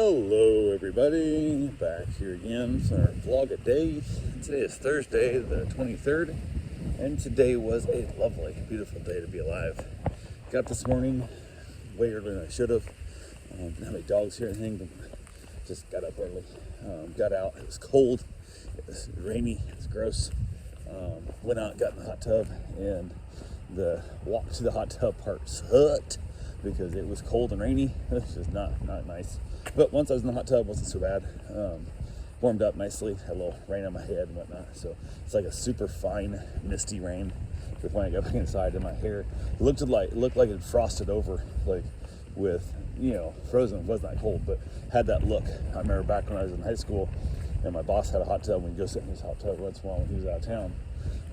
Hello everybody, back here again for our vlog of days. Today is Thursday the 23rd, and today was a lovely, beautiful day to be alive. Got up this morning way earlier than I should have. Didn't have any dogs here or anything, but just got up early. Got out, it was cold, it was rainy, it was gross. Went out, got in the hot tub, and the walk to the hot tub part sucked because it was cold and rainy. It was just not nice. But once I was in the hot tub, it wasn't so bad. Warmed up nicely, had a little rain on my head and whatnot. So it's like a super fine, misty rain. But when I got back inside, and my hair looked like it had frosted over, like with, frozen. It wasn't that cold, but had that look. I remember back when I was in high school, and my boss had a hot tub. We'd go sit in his hot tub once in a while when he was out of town,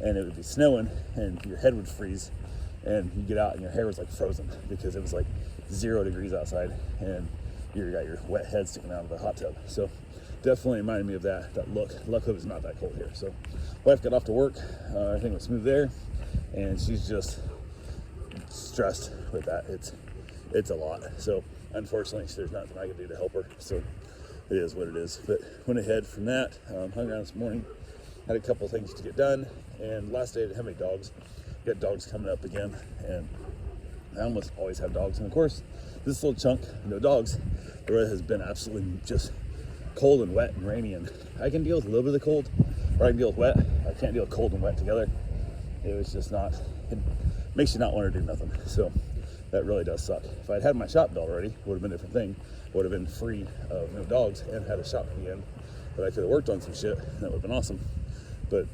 and it would be snowing, and your head would freeze, and you get out, and your hair was like frozen because it was like 0 degrees outside, and you got your wet head sticking out of the hot tub. So definitely reminded me of that look. Luckily, it's not that cold here. So wife got off to work. Everything was smooth there, and she's just stressed with that. It's a lot. So unfortunately, there's nothing I can do to help her. So it is what it is. But went ahead from that. Hung around this morning. Had a couple things to get done. And last day I didn't have any dogs. Got dogs coming up again, and I almost always have dogs. And of course, this little chunk, no dogs. The weather has been absolutely just cold and wet and rainy, and I can deal with a little bit of the cold, or I can deal with wet. I can't deal with cold and wet together. It was just not, it makes you not want to do nothing. So that really does suck. If I'd had my shop built already, it would have been a different thing. Would have been free of no dogs and had a shop again that I could have worked on some shit, and that would have been awesome. But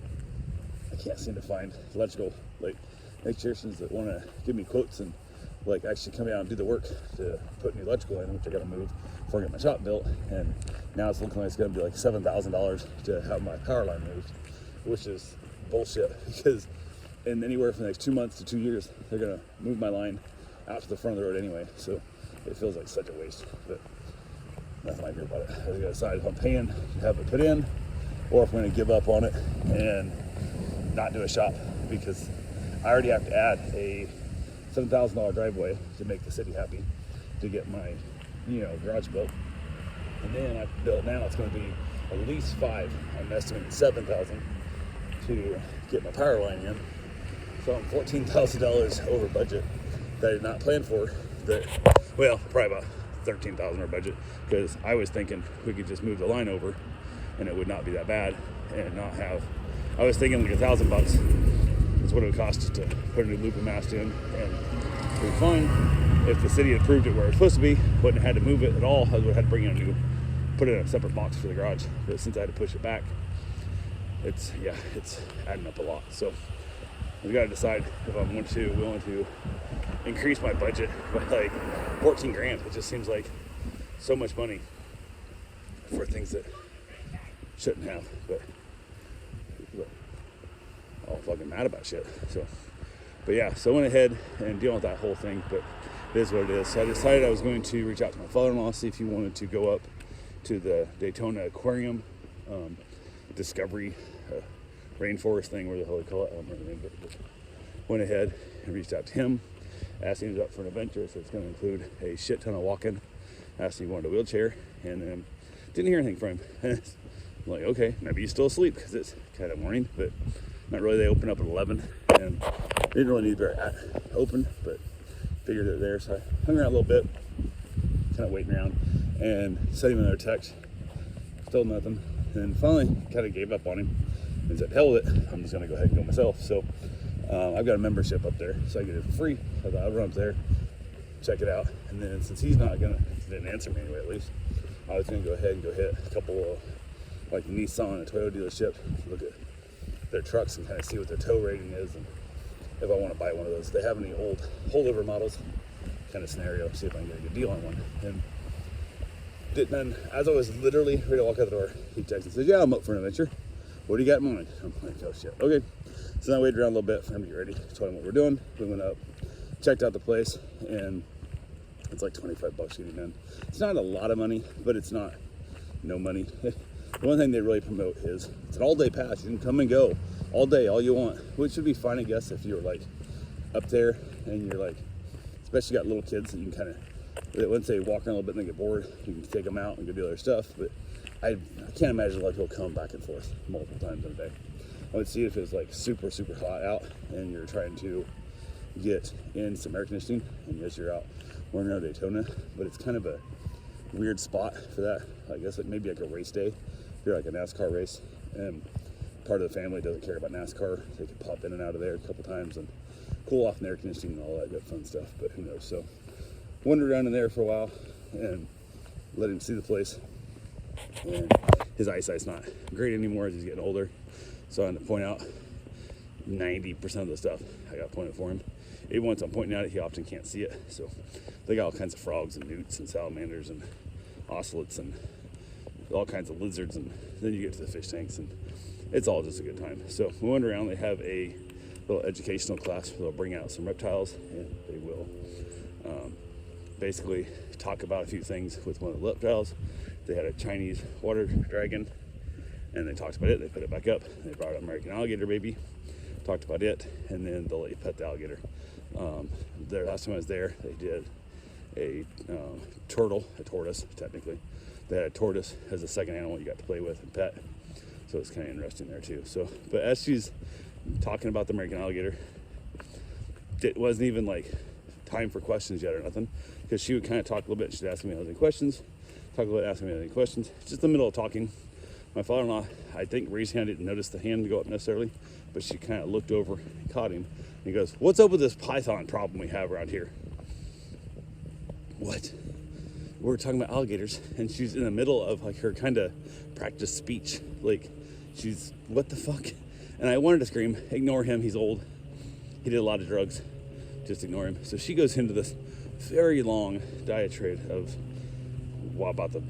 I can't seem to find electrical, electricians that want to give me quotes and actually come out and do the work to put new electrical in, which I got to move before I get my shop built. And now it's looking like it's going to be like $7,000 to have my power line moved, which is bullshit, because in anywhere from the next 2 months to 2 years, they're going to move my line out to the front of the road anyway. So it feels like such a waste, but nothing I can do about it. I got to decide if I'm paying to have it put in, or if I'm going to give up on it and not do a shop, because I already have to add a $7,000 driveway to make the city happy to get my, garage built. And then I built now, it's going to be at least 5. I'm estimating 7,000 to get my power line in. So I'm $14,000 over budget that I did not plan for. Probably about 13,000 over budget, because I was thinking we could just move the line over and it would not be that bad and not have. I was thinking like $1,000 is what it would cost to put a new loop and mast in, and it would be fine. If the city had approved it where it was supposed to be, wouldn't have had to move it at all. I would have had to bring in put in a separate box for the garage. But since I had to push it back, it's adding up a lot. So we got to decide if I'm willing to increase my budget by like 14 grand. It just seems like so much money for things that shouldn't have, but all fucking mad about shit. So I went ahead and dealing with that whole thing, but it is what it is. So I decided I was going to reach out to my father-in-law, see if he wanted to go up to the Daytona Aquarium Discovery Rainforest thing, where the hell they call it, I don't remember the name of it. But went ahead and reached out to him, asked him if he was up for an adventure. So it's going to include a shit ton of walking. Asked if he wanted a wheelchair, and then didn't hear anything from him. I'm like, okay, maybe he's still asleep because it's kind of morning, but not really. They open up at 11, and didn't really need very open, but figured it there. So I hung around a little bit, kind of waiting around, and sent him another text. Still nothing. And finally, kind of gave up on him and said, hell with it, I'm just going to go ahead and go myself. So I've got a membership up there, so I get it for free. So I thought I'd run up there, check it out. And then since he's not going to, didn't answer me anyway at least, I was going to go ahead and go hit a couple of Nissan and Toyota dealership, look at their trucks and kind of see what their tow rating is, and if I want to buy one of those. If they have any old holdover models kind of scenario, see if I can get a good deal on one. And then as I was literally ready to walk out the door, he texted and said, yeah, I'm up for an adventure. What do you got in mind? I'm like, oh shit, okay. So then I waited around a little bit for him to get ready, told him what we're doing. We went up, checked out the place, and it's like $25 getting in. It's not a lot of money, but it's not no money. The one thing they really promote is it's an all-day pass. You can come and go all day, all you want, which would be fine, I guess, if you were up there and you're especially got little kids that you can kind of once they walk around a little bit and they get bored, you can take them out and go do other stuff. But I can't imagine like he'll come back and forth multiple times in a day. I would see if it's like super hot out and you're trying to get in some air conditioning, and yes, you're out running around Daytona, but it's kind of a weird spot for that. I guess like maybe like a race day, if you're like a NASCAR race, and part of the family doesn't care about NASCAR, they could pop in and out of there a couple times and cool off in air conditioning and all that good fun stuff, but who knows. So wandered around in there for a while and let him see the place, and his eyesight's not great anymore as he's getting older, so I had to point out 90% of the stuff I got pointed for him. Even once I'm pointing at it, he often can't see it. So they got all kinds of frogs and newts and salamanders and ocelots and all kinds of lizards, and then you get to the fish tanks, and it's all just a good time. So we went around. They have a little educational class where they'll bring out some reptiles, and they will basically talk about a few things with one of the reptiles. They had a Chinese water dragon, and they talked about it. They put it back up. They brought an American alligator baby, talked about it, and then they'll let you pet the alligator. The last time I was there, they did a tortoise, technically. They had a tortoise as a second animal you got to play with and pet. So it's kind of interesting there too. So, but as she's talking about the American alligator, it wasn't even like time for questions yet or nothing, because she would kind of talk a little bit. She'd ask me any questions, talk a little bit, ask me any questions. Just in the middle of talking. My father-in-law, I think, raised hand, didn't notice the hand go up necessarily, but she kind of looked over and caught him. And he goes, "What's up with this python problem we have around here?" What? We're talking about alligators, and she's in the middle of like her kind of practice speech. Like, she's, what the fuck? And I wanted to scream, ignore him, he's old. He did a lot of drugs. Just ignore him. So she goes into this very long diatribe of about the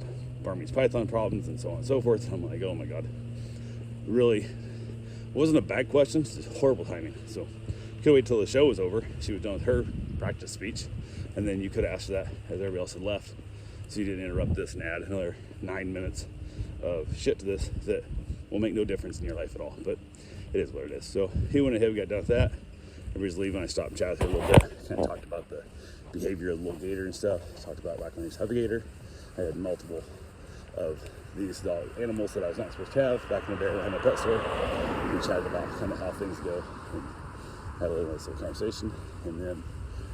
Burmese python problems and so on and so forth. I'm like, oh my God. Really, wasn't a bad question, it's just horrible timing. So could wait till the show was over. She was done with her practice speech, and then you could ask that as everybody else had left. So you didn't interrupt this and add another 9 minutes of shit to this that will make no difference in your life at all. But it is what it is. So he went ahead, we got done with that. Everybody's leaving. I stopped and chatted with her a little bit. Kind of talked about the behavior of the little gator and stuff. Talked about back when I used to have a gator. I had multiple of these dog animals that I was not supposed to have back in the day when I had my pet store. We chatted about kind of how things go and had a little nice little conversation. And then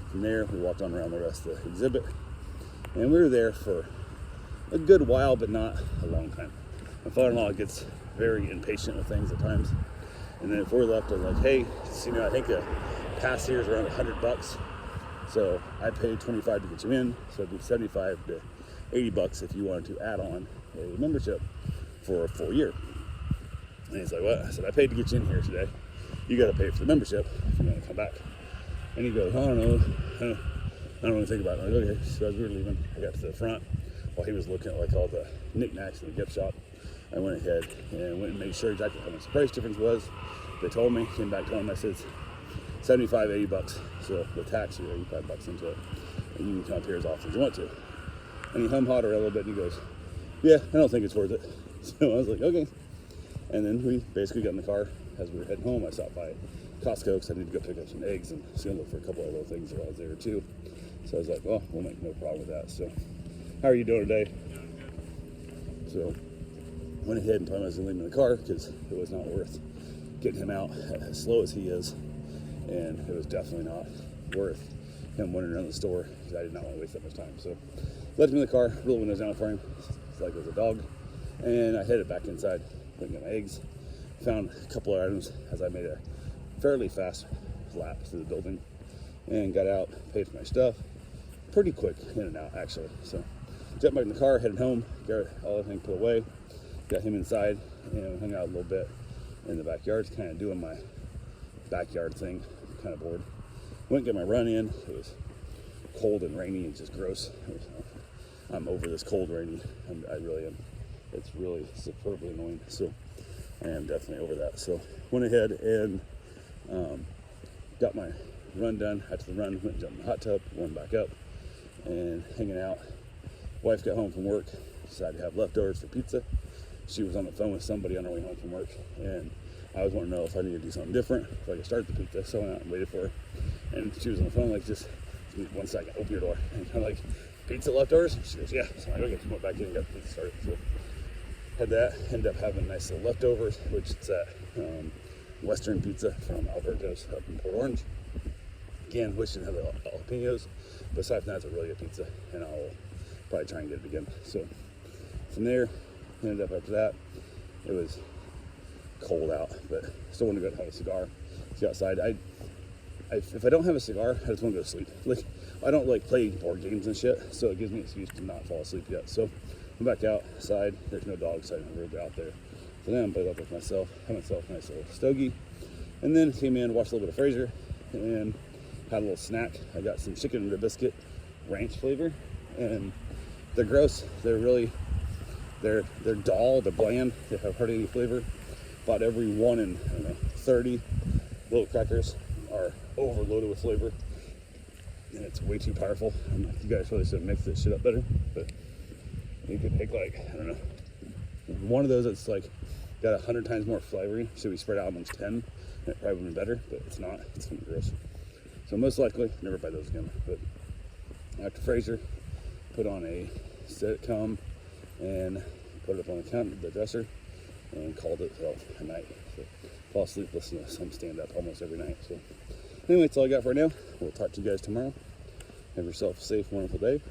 from there, we walked on around the rest of the exhibit. And we were there for a good while, but not a long time. My father-in-law gets very impatient with things at times. And then before we left, I was like, hey, so, I think a pass here is around $100. So I paid $25 to get you in. So it'd be $75 to $80 if you wanted to add on a membership for a full year. And he's like, what? I said, I paid to get you in here today. You got to pay for the membership if you want to come back. And he goes, I don't know. I don't really think about it. I'm like, okay. So as we were leaving, I got to the front while he was looking at like all the knickknacks in the gift shop. I went ahead and went and made sure exactly how much the price difference was. They told me, came back to them, I said, $75, $80. So the tax, you're $85 into it. And you can come up here as often as you want to. And he hum-hawed around a little bit and he goes, yeah, I don't think it's worth it. So I was like, okay. And then we basically got in the car. As we were heading home, I stopped by Costco because I needed to go pick up some eggs and was going to look for a couple of little things while I was there too. So I was like, well, we'll make no problem with that. So how are you doing today? So went ahead and told him I was going to leave him in the car because it was not worth getting him out as slow as he is. And it was definitely not worth him wandering around the store because I did not want to waste that much time. So left him in the car, rolled the windows down for him. It's like it was a dog. And I headed back inside, went and got my eggs. Found a couple of items as I made a fairly fast lap through the building and got out, paid for my stuff. Pretty quick in and out, actually. So jumped back in the car, headed home, got all everything put away, got him inside, and hung out a little bit in the backyard, kind of doing my backyard thing, kind of bored. Went and got my run in. It was cold and rainy and just gross. I'm over this cold, rainy. I really am. It's really superbly annoying. So I am definitely over that. So went ahead and got my run done. After the run, went and jumped in the hot tub, warmed back up, and hanging out. Wife got home from work, decided to have leftovers for pizza. She was on the phone with somebody on her way home from work, and I was wanting to know if I needed to do something different, if I could start the pizza. So I went out and waited for her, and she was on the phone like, just give me 1 second, open your door. And I'm like, pizza leftovers? She goes, yeah. So I go went back in and got the pizza started. So had that, ended up having nice little leftovers, which is at Western Pizza from Alberto's up in Port Orange. Again, wish it had the jalapenos, but aside from that, it's a really good pizza, and I'll probably try and get it again. So from there, ended up after that, it was cold out, but still want to go have a cigar, see outside. If I don't have a cigar, I just want to go to sleep. Like, I don't like play board games and shit, so it gives me an excuse to not fall asleep yet. So I'm back outside. There's no dogs, so I don't really out there for them, but up with myself, had myself a nice little stogie, and then came in, watched a little bit of Frasier, and had a little snack. I got some chicken and biscuit ranch flavor, and they're gross. They're really, they're dull, they're bland, they have hardly any flavor. About every 1 in, I don't know, 30 little crackers are overloaded with flavor, and it's way too powerful. You guys probably should mix this shit up better, but you could pick like, I don't know, one of those that's like got 100 times more flavoring, should be spread out amongst 10, and it probably would be better, but it's not. It's kind of gross. So most likely, never buy those again. But after Frasier, put on a sitcom and put it up on the dresser, and called it a night. So fall asleep listening to some stand-up almost every night. So anyway, that's all I got for right now. We'll talk to you guys tomorrow. Have yourself a safe, wonderful day.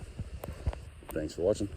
Thanks for watching.